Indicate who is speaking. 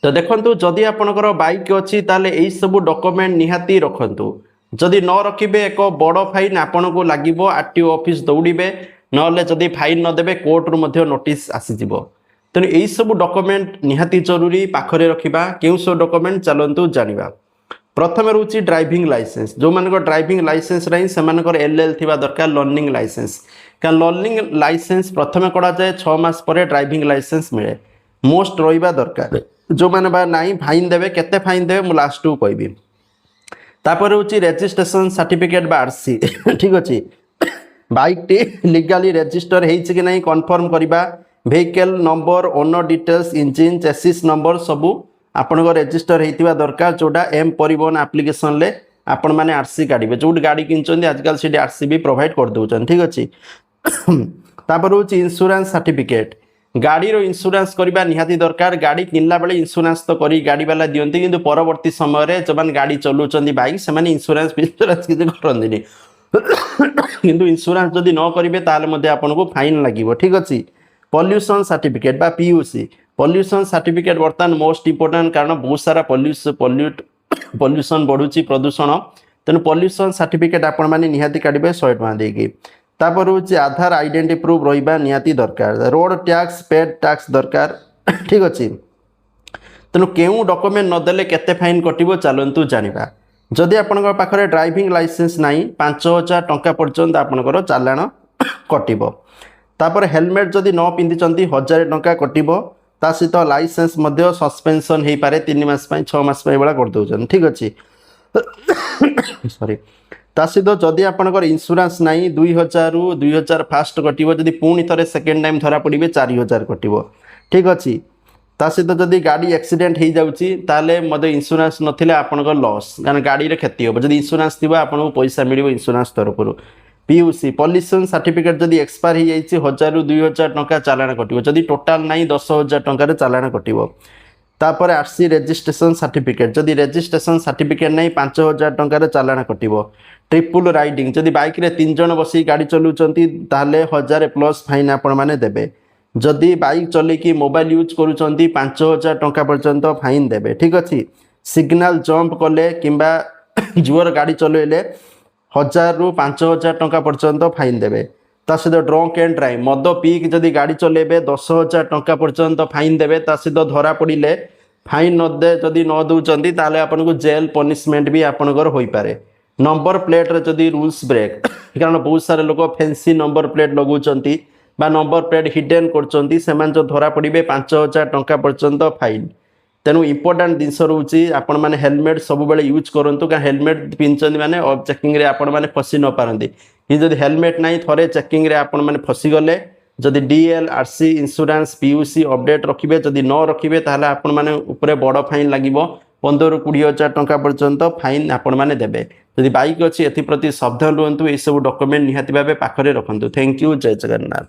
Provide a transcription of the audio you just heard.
Speaker 1: तो देखो जदि आपणकर बाइक अच्छी ताले यही सब डॉक्यूमेंट निहाती रखु जदि न रखिबे एक बड़ फाइन आपन को लगे आरटीओ ऑफिस दौड़े ना जदि फाइन नदेवे कोर्ट रु नोटिस आसीजिवो तेणु यही सब डॉक्यूमेंट निहाती जरूरी पाखरे रखिबा केउ सब डॉक्यूमेंट चलतु जानिबा प्रथम रोचे ड्राइविंग लाइसेंस जो मान ड्राइविंग लाइसेंस रही से एलएल थिबा दरकार लर्निंग लाइसेंस क्या लर्निंग लाइसेंस प्रथम करा जाए 6 मास पर ड्राइविंग लाइसेंस मिले मोस्ट रहिबा दरकार जो मैंने बा नाई फाइन देवे केते फाइन देवे मु लास्ट को कहबी तापर होची रजिस्ट्रेशन सर्टिफिकेट बा आरसी ठीक अछि बाइक टी लीगली रजिस्टर हेछि कि नहीं कन्फर्म करिबा vehicle number owner details engine chassis number सबू आपण को रजिस्टर हेतिबा दरकार जोडा एम परिवहन एप्लिकेशन ले आपण माने आरसी काढिबे जो गाड़ी किनचंदी आजकल से आरसी भी प्रोवाइड कर दोचन ठीक अछि तापर होची इंश्योरेंस सर्टिफिकेट गाड़ी रो इंश्योरेंस करबा निहाती दरकार गाड़ी किनला बेले इंश्योरेंस तो करी गाड़ी वाला दियंती किंतु परवर्ती समय रे जबान गाड़ी चलुचंदी बाइक से माने इंश्योरेंस किछि करंदिनी किंतु इंश्योरेंस जदि न करिवे ताले मध्ये आपन को फाइन लागिवो ठीक अछि पॉल्यूशन सर्टिफिकेट बा पीयूसी पॉल्यूशन सर्टिफिकेट वर्तमान मोस्ट इंपोर्टेंट कारण बहुत सारा पॉल्यूशन बढ़ुची प्रदूषण तेनु पॉल्यूशन सर्टिफिकेट आपण माने निहाती काढिबे 100 टका देकी तापर होची आधार आइडेंटिटी प्रूफ रहिबा निहाती दरकार रोड टैक्स पेड टैक्स दरकार ठीक अछि तेनु केउ डॉक्यूमेंट न देले केते फाइन कटिबो चलंतु जानिबा जदि आपनकर पाखरे ड्राइविंग लाइसेंस नाही 5000 टंका पर्यंत आपनकर चालान कटिबो तापर हेलमेट जदि न पिंदी चंती 1000 टंका कटिबो ता सहित लाइसेंस मध्य सस्पेंशन हे पारे 3 मास पई 6 मास पई बळा कर दोचन ठीक अछि सॉरी ता सहित जदि आपनकर इंश्योरेंस नाही 2000 रु 2000 फास्ट कटिबो जदि पुणी थरे सेकंड टाइम धरा पड़िबे 4000 कटिबो ठीक अछि ता सहित जदि गाड़ी एक्सीडेंट हे जाउची ताले मदे इंश्योरेंस नथिले आपनकर लॉस कारण गाड़ी रे क्षति हो जदि इंश्योरेंस थिबा आपनको पैसा मिलिबो इंश्योरेंस तरफरु पीयूसी पॉल्यूशन सर्टिफिकेट जदि एक्सपायर हो जाइए 1000 रु 2000 टंका चालान कटिबो जदि टोटाल नाही 10000 टंका रे चालान कटिबो तापर आरसी रजिस्ट्रेशन सर्टिफिकेट जदि रजिस्ट्रेशन सर्टिफिकेट नहीं 5000 टंका रे चालान कटिबो ट्रिपल राइडिंग जदि बाइक रे 3 जन बसी गाड़ी चलुचंती ताले 1000 प्लस फाइन आपण माने देबे जदि बाइक चले कि मोबाइल यूज करूचंती 5000 टंका पर्यंत फाइन देबे ठीक अछि सिग्नल जंप कले किंबा जुअर गाड़ी चलेले 1000 रु 5000 टंका पर्यंत फाइन देबे ता सहित ड्रंक एंड ड्राइव मद पीक जदि गाड़ी चलेबे 10000 टंका पर्यंत फाइन देबे ता सहित धरा पड़िले फाइन न दे जदि न दउचंती ताले आपन को जेल पनिशमेंट भी आपनकर होई पारे नंबर प्लेट रे जदि रूल्स ब्रेक कारण बहुत सारे लोग फैंसी नंबर प्लेट लगुचंती बा नंबर प्लेट हिडन करचंती सेमान जो धरा पड़िबे 5000 टंका पर्यंत फाइन तेणु इंपोर्टेंट जिनस रोचे आपण मैंने हेलमेट सब बेले यूज करंतु का हेलमेट पिंचंदी माने चेकिंग रे आपण माने फसी न पारंदी कि जदि हेलमेट नाही थरे चेकिंग रे आपण माने फसी गले जदि DL RC insurance PUC update रखिबे जदि न रखिबे ताहले आपण माने ऊपर बड़ फाइन लागिवो 15 रु 20000 टंका पर्यंत फाइन आपण माने देबे जदि बाइक अछि एथि प्रति सावधान रहंतु ए सब डॉक्यूमेंट निहाती भाबे पाखरे रखंतु थैंक यू जय जगन्नाथ।